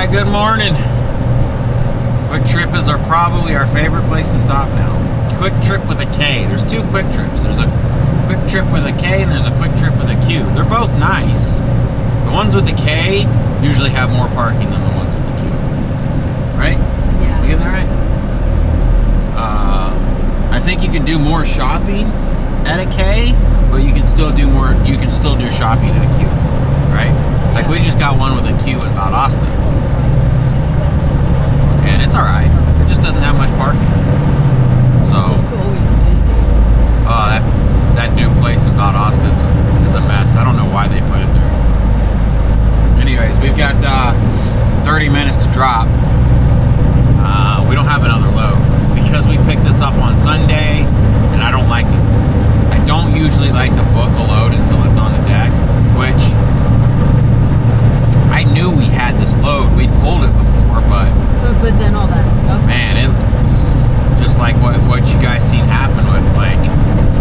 Alright, good morning. Quick Trip is probably our favorite place to stop now. Quick Trip with a K. There's two Quick Trips. There's a Quick Trip with a K and there's a Quick Trip with a Q. They're both nice. The ones with the K usually have more parking than the ones with the Q. Right? Yeah. We getting that right? I think you can do more shopping at a K, but you can still do more. You can still do shopping at a Q, right? Like we just got one with a Q in Valdosta, and it's all right. It just doesn't have much parking. So, always busy. oh, that new place in Valdosta is a mess. I don't know why they put it there. Anyways, we've got 30 minutes to drop. We don't have another load because we picked this up on Sunday, and I don't usually like to book a load until it's on the deck, which I knew we had this load. We'd pulled it before, but then all that stuff. man, it just like what you guys seen happen with like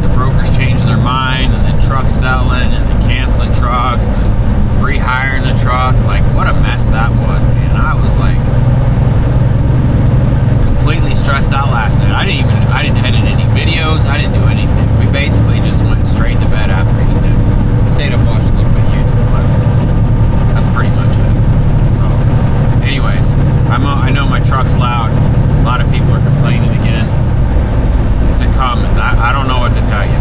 the brokers changing their mind and then trucks selling and then canceling trucks and then rehiring the truck. Like what a mess that was, man. I was like completely stressed out last night. I didn't edit any videos. I didn't do anything. We basically just went straight to bed after eating dinner. Stayed up, watched a little bit of YouTube, but that's pretty much it. So, anyways, I know my truck's loud. A lot of people are complaining again. It's a Cummins. I don't know what to tell you.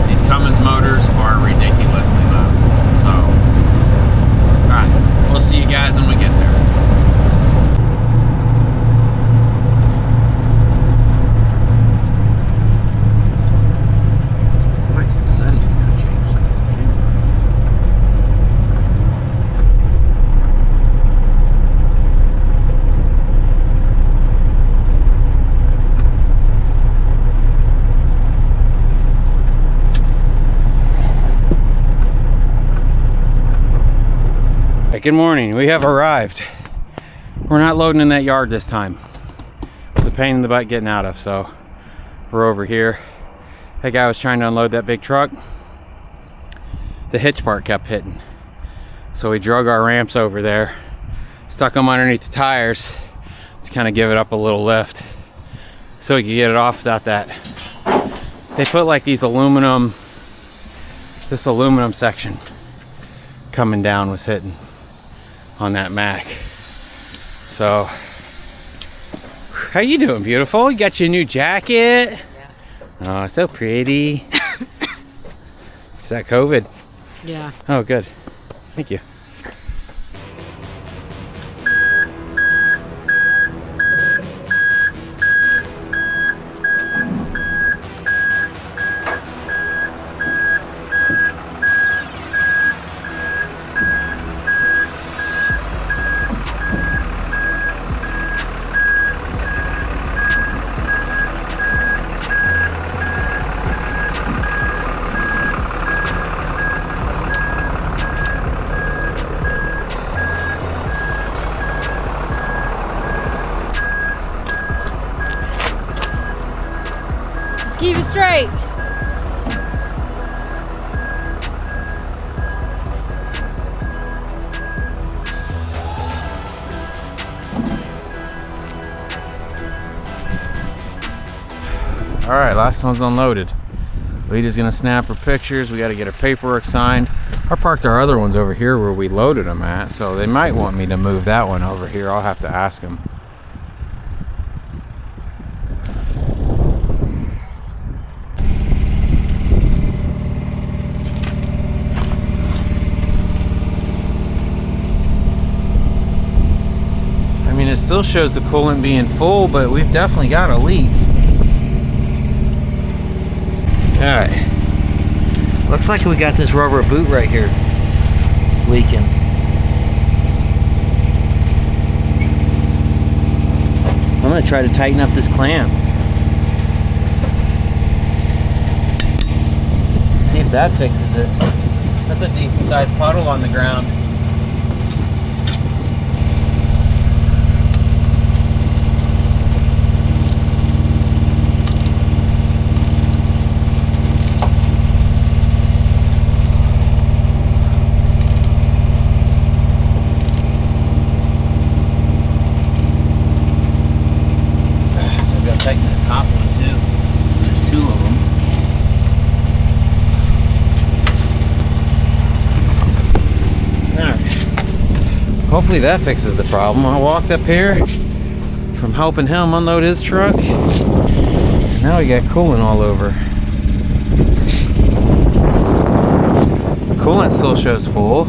These Cummins motors are ridiculously loud. So, all right, we'll see you guys when we get there. Good morning. We have arrived. We're not loading in that yard this time. It's a pain in the butt getting out of, so we're over here. That guy was trying to unload that big truck. The hitch part kept hitting, so we drug our ramps over there, stuck them underneath the tires to kind of give it up a little lift so we could get it off without that. They put like this aluminum section coming down was hitting on that Mac. So how you doing, beautiful? You got your new jacket? Yeah. Oh, so pretty. Is that COVID? Yeah. Oh, good. Thank you. Keep it straight. All right, last one's unloaded. Lita's gonna snap her pictures. We got to get her paperwork signed. I parked our other ones over here where we loaded them at, so they might want me to move that one over here. I'll have to ask them. It still shows the coolant being full, but we've definitely got a leak. Alright. Looks like we got this rubber boot right here leaking. I'm gonna try to tighten up this clamp. See if that fixes it. That's a decent sized puddle on the ground. hopefully that fixes the problem. I walked up here from helping him unload his truck. Now we got coolant all over. Coolant still shows full.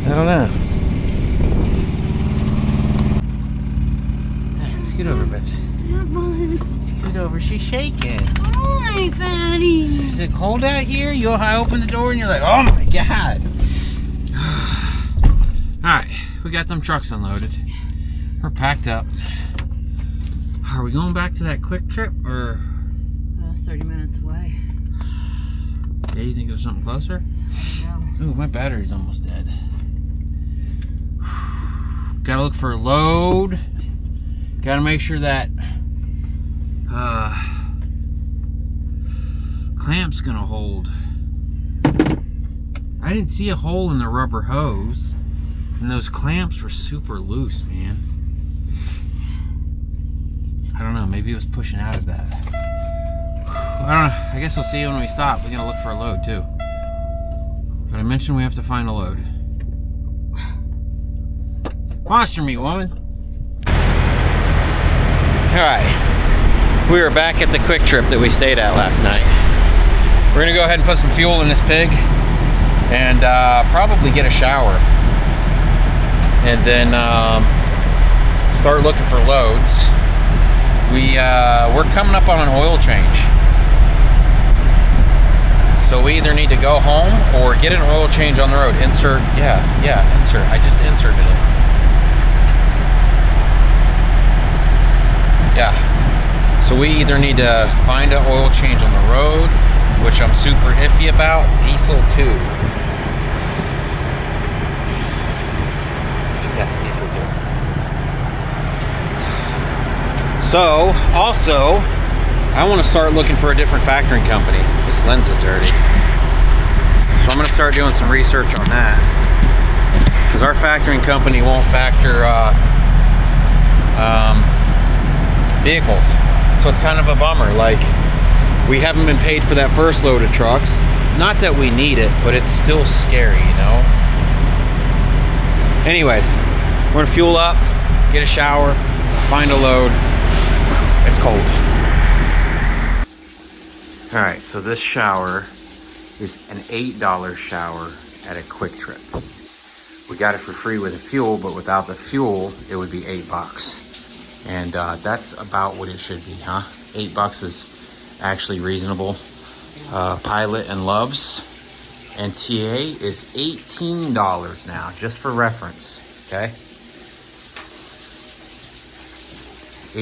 I don't know. Scoot over, Bibbs. Scoot over. She's shaking. Hi, fatty. Is it cold out here? I open the door and you're like, oh my god. Alright, we got them trucks unloaded. We're packed up. Are we going back to that quick trip or? That's 30 minutes away. Yeah, you think there's something closer? Yeah. Ooh, my battery's almost dead. Gotta look for a load. Gotta make sure that clamp's gonna hold. I didn't see a hole in the rubber hose, and those clamps were super loose, man. I don't know, maybe it was pushing out of that. I don't know, I guess we'll see when we stop. We're gonna look for a load too. But I mentioned we have to find a load. Monster meat, woman. Alright, we are back at the quick trip that we stayed at last night. We're gonna go ahead and put some fuel in this pig and probably get a shower. And then start looking for loads. We're coming up on an oil change. So we either need to go home or get an oil change on the road. Insert, insert. I just inserted it. Yeah. So we either need to find an oil change on the road, which I'm super iffy about. Diesel too. Yes, diesel too. So, also, I want to start looking for a different factoring company. This lens is dirty. So I'm going to start doing some research on that. Because our factoring company won't factor vehicles. So it's kind of a bummer. Like, we haven't been paid for that first load of trucks. Not that we need it, but it's still scary, you know? Anyways, we're going to fuel up, get a shower, find a load. It's cold. Alright, so this shower is an $8 shower at a Quick Trip. We got it for free with the fuel, but without the fuel, it would be $8. And that's about what it should be, huh? $8 is actually reasonable. Pilot and Loves and TA is $18 now, just for reference, okay?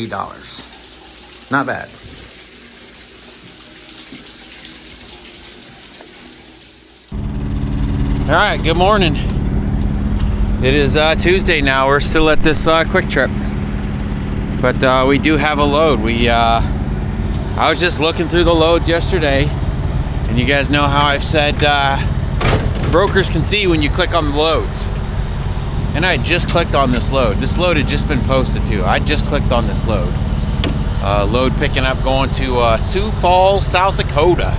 $8. Not bad. All right, good morning. It is Tuesday now. We're still at this Quick Trip, but we do have a load. I was just looking through the loads yesterday, and you guys know how I've said brokers can see when you click on the loads. And I just clicked on this load. This load had just been posted too. I just clicked on this load. Load picking up going to Sioux Falls, South Dakota,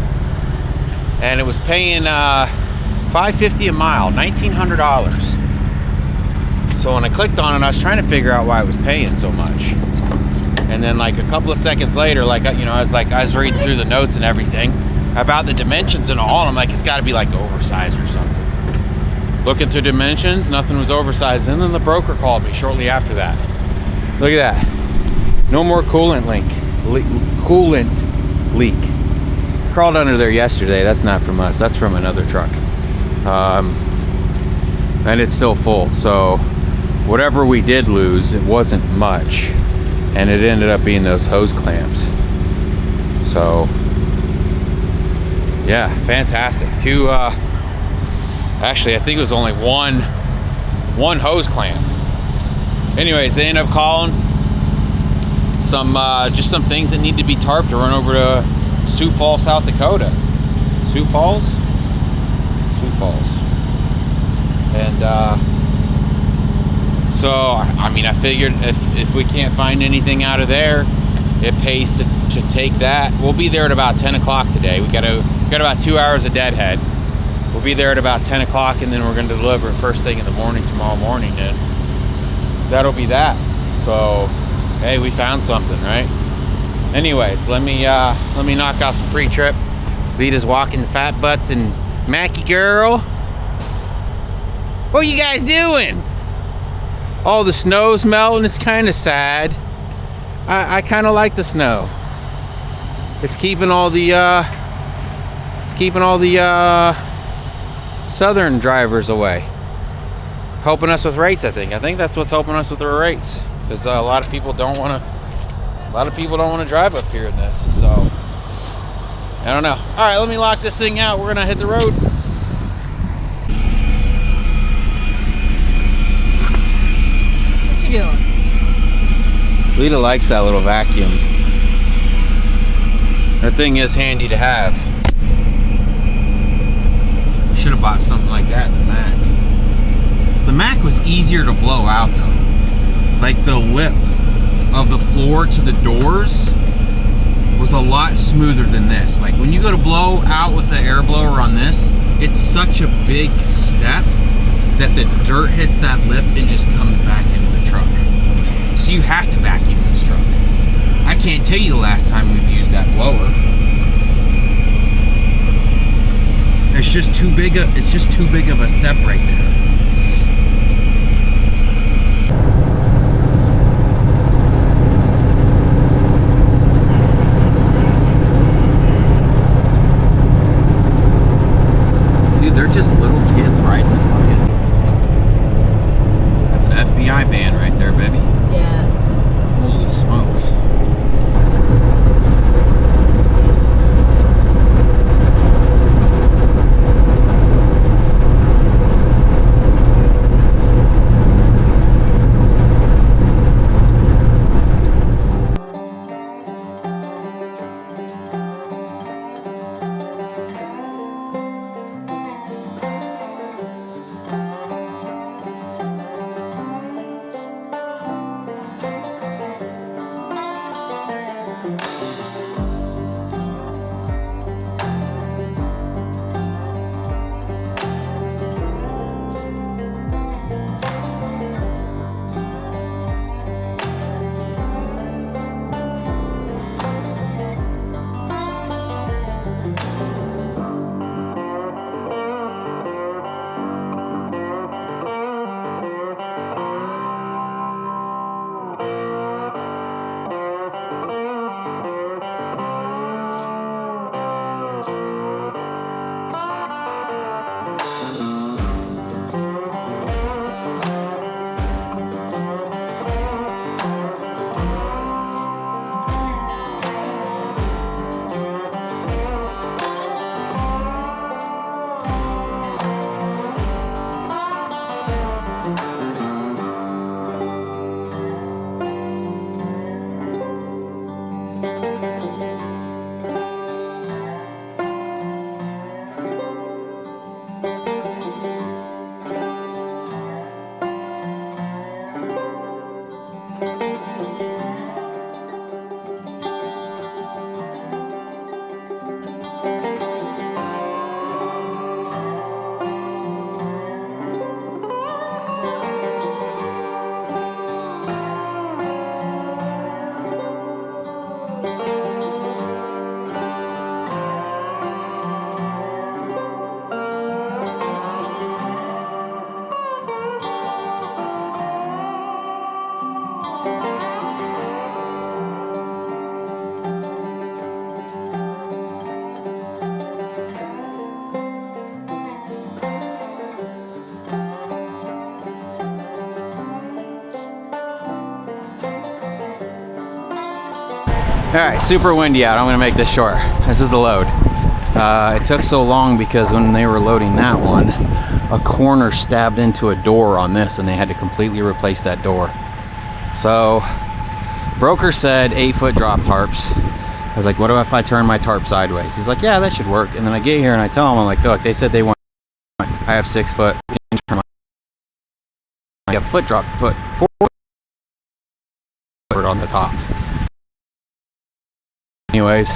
and it was paying $5.50 a mile, $1,900. So when I clicked on it, I was trying to figure out why it was paying so much. And then like a couple of seconds later, like, you know, I was reading through the notes and everything about the dimensions and all, and I'm like, it's got to be like oversized or something. Looking through dimensions, nothing was oversized. And then the broker called me shortly after that. Look at that. No more coolant leak. Crawled under there yesterday. That's not from us. That's from another truck. And it's still full. So whatever we did lose, it wasn't much. And it ended up being those hose clamps. So yeah, fantastic. Actually, I think it was only one hose clamp. Anyways, they ended up calling just some things that need to be tarped to run over to Sioux Falls, South Dakota. Sioux Falls. And so I mean, I figured if we can't find anything out of there, it pays to take that. We'll be there at about 10 o'clock today. We got about 2 hours of deadhead. We'll be there at about 10 o'clock, and then we're going to deliver it first thing in the morning tomorrow morning, and that'll be that. So, hey, we found something, right? Anyways, let me knock out some pre-trip. Lita's walking fat butts, and Mackie girl, what are you guys doing? Oh, the snow's melting. It's kind of sad. I kind of like the snow. It's keeping all the southern drivers away, helping us with rates. I think that's what's helping us with our rates, because a lot of people don't want to drive up here in this. So I don't know. All right, let me lock this thing out. We're gonna hit the road. What you doing? Lita likes that little vacuum. That thing is handy to have. Should have bought something like that in the Mac. The Mac was easier to blow out though. Like the lip of the floor to the doors was a lot smoother than this. Like when you go to blow out with the air blower on this, it's such a big step that the dirt hits that lip and just comes back into the truck. So you have to vacuum this truck. I can't tell you the last time we've used that blower. It's just too big of a step right there. Dude, they're just little kids riding the bucket. That's an FBI van right there, baby. Yeah. Holy smokes. All right, super windy out. I'm gonna make this short. This is the load. It took so long because when they were loading that one, a corner stabbed into a door on this and they had to completely replace that door. So, broker said 8-foot drop tarps. I was like, what if I turn my tarp sideways? He's like, yeah, that should work. And then I get here and I tell him, I'm like, look, they said they want, I have 6 foot. I have foot drop, foot, 4 on the top. Anyways,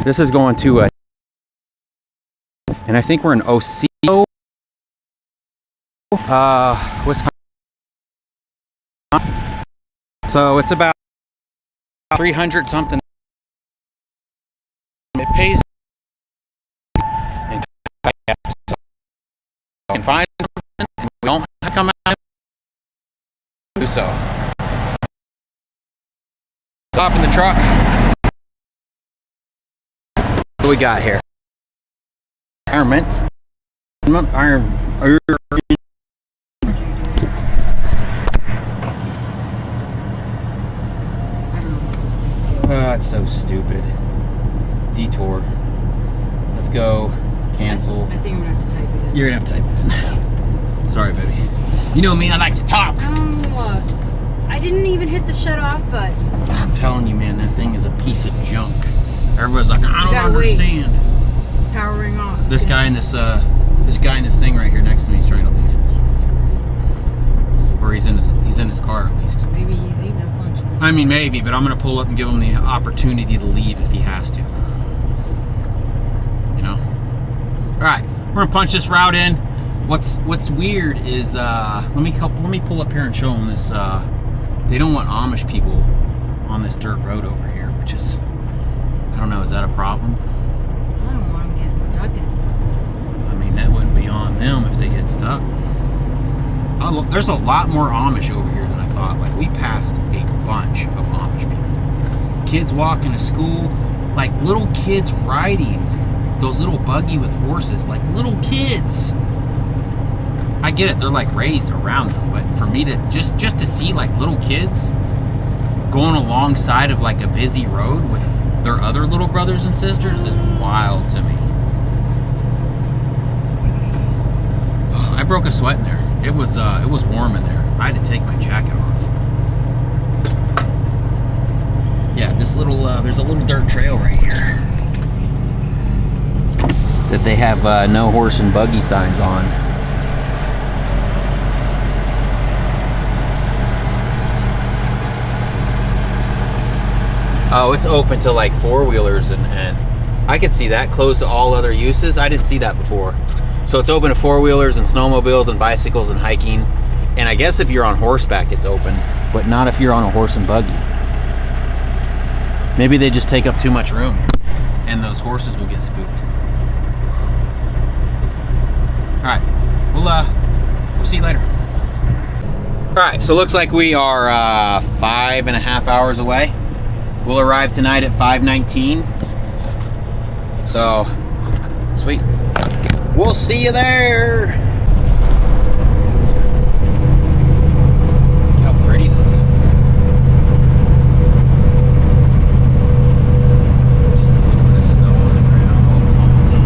this is going to a And I think we're in Ocio, Wisconsin. So it's about 300 something. It pays. And so I can find something, and we don't have to come out and do so. Stop in the truck. What do we got here? Iron. It's so stupid. Detour. Let's go. Cancel. I think I'm gonna have to type it in. You're gonna have to type it in. Sorry, baby. You know me, I like to talk. I didn't even hit the shut off button. I'm telling you, man, that thing is a piece of junk. Everybody's like, I don't gotta understand. It's powering off. This guy in this thing right here next to me is trying to leave. Jesus Christ. Or he's in his car at least. Maybe he's eating his lunch. I mean, maybe, but I'm gonna pull up and give him the opportunity to leave if he has to. You know. All right, we're gonna punch this route in. What's weird is let me pull up here and show them this. They don't want Amish people on this dirt road over here, which is, I don't know, is that a problem? I don't want them getting stuck and stuff. I mean, that wouldn't be on them if they get stuck. There's a lot more Amish over here than I thought. Like, we passed a bunch of Amish people. Kids walking to school, like little kids riding those little buggy with horses, like little kids. I get it, they're like raised around them, but for me to just to see like little kids going alongside of like a busy road with their other little brothers and sisters is wild to me. I broke a sweat in there. It was warm in there. I had to take my jacket off. Yeah, this little there's a little dirt trail right here that they have no horse and buggy signs on. Oh, it's open to like four-wheelers and I could see that, closed to all other uses. I didn't see that before. So it's open to four-wheelers and snowmobiles and bicycles and hiking. And I guess if you're on horseback, it's open, but not if you're on a horse and buggy. Maybe they just take up too much room and those horses will get spooked. All right, we'll see you later. All right, so it looks like we are 5.5 hours away. We'll arrive tonight at 5:19. So, sweet. We'll see you there. Look how pretty this is. Just a little bit of snow on the ground, all calmed in.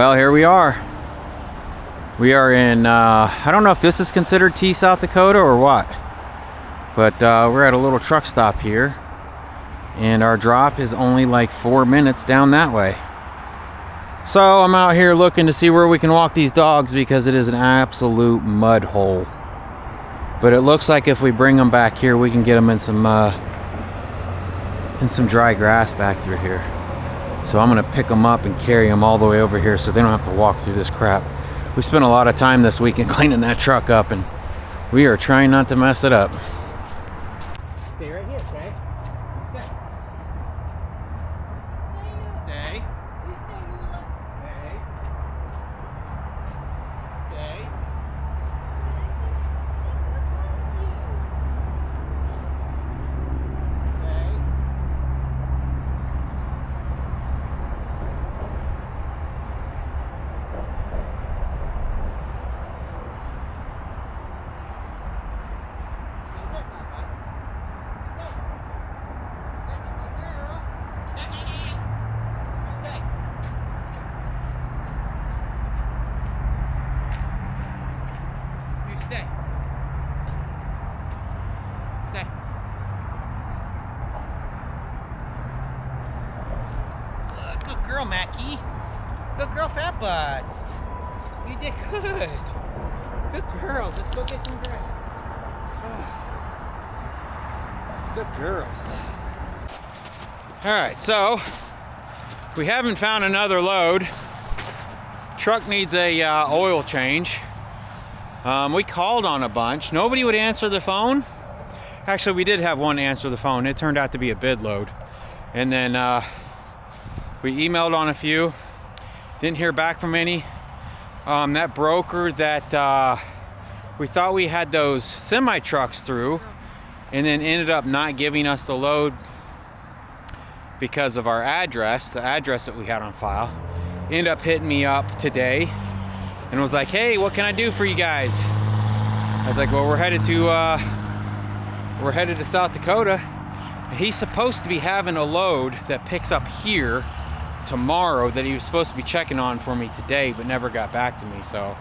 Well, here we are. We are in, I don't know if this is considered T South Dakota or what, but we're at a little truck stop here, and our drop is only like 4 minutes down that way. So I'm out here looking to see where we can walk these dogs because it is an absolute mud hole. But it looks like if we bring them back here, we can get them in some dry grass back through here. So I'm gonna pick them up and carry them all the way over here so they don't have to walk through this crap. We spent a lot of time this weekend cleaning that truck up, and we are trying not to mess it up. Stay right here, okay? Stay. Stay. Stay. Stay. Stay. Good girl, Mackie. Good girl, Fat Butts. You did good. Good girls. Let's go get some grass. Oh. Good girls. All right, so we haven't found another load. Truck needs a oil change. We called on a bunch. Nobody would answer the phone. Actually, we did have one answer the phone. It turned out to be a bid load. And then we emailed on a few. Didn't hear back from any. That broker that we thought we had those semi trucks through, and then ended up not giving us the load because of our address, the address that we had on file. Ended up hitting me up today and was like, hey, what can I do for you guys? I was like, well, we're headed to South Dakota. And he's supposed to be having a load that picks up here tomorrow that he was supposed to be checking on for me today, but never got back to me. So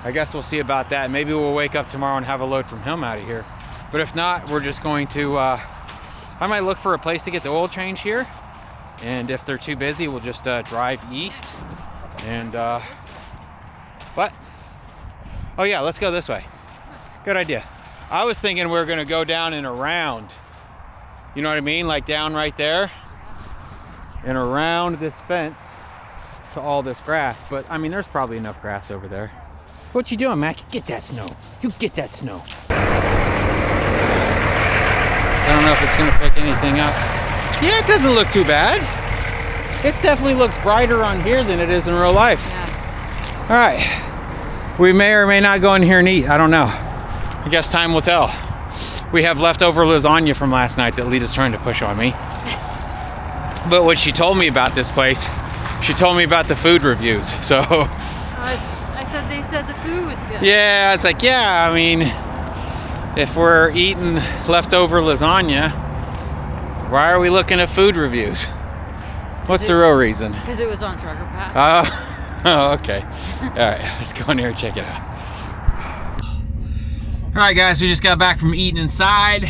I guess we'll see about that. Maybe we'll wake up tomorrow and have a load from him out of here. But if not, we're just going to, I might look for a place to get the oil change here. And if they're too busy, we'll just drive east. And, what? Oh yeah, let's go this way. Good idea. I was thinking we were gonna go down and around. You know what I mean? Like down right there and around this fence to all this grass. But I mean, there's probably enough grass over there. What you doing, Mac? Get that snow. You get that snow. I don't know if it's gonna pick anything up. Yeah, it doesn't look too bad. It definitely looks brighter on here than it is in real life. Yeah. All right. We may or may not go in here and eat. I don't know. I guess time will tell. We have leftover lasagna from last night that Lita's trying to push on me. But what she told me about this place, she told me about the food reviews. So I said they said the food was good. Yeah, I was like, yeah, I mean, if we're eating leftover lasagna, why are we looking at food reviews? What's the real reason? Because it was on Trucker Path. Oh, okay. All right, let's go in here and check it out. All right, guys, we just got back from eating inside.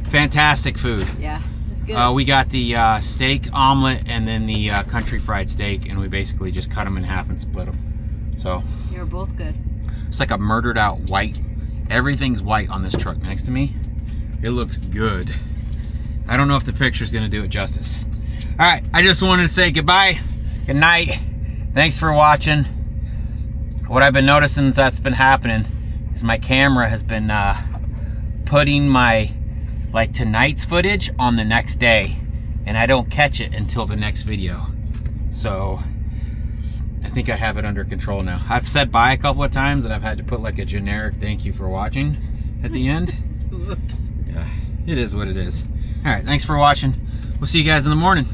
Fantastic food. Yeah, it's good. We got the steak omelet and then the country fried steak, and we basically just cut them in half and split them. So they were both good. It's like a murdered out white. Everything's white on this truck next to me. It looks good. I don't know if the picture's gonna do it justice. All right, I just wanted to say goodbye, good night. Thanks for watching. What I've been noticing that's been happening is my camera has been putting my tonight's footage on the next day, and I don't catch it until the next video. So I think I have it under control now. I've said bye a couple of times and I've had to put like a generic thank you for watching at the end. Oops. Yeah, it is what it is. All right, thanks for watching. We'll see you guys in the morning.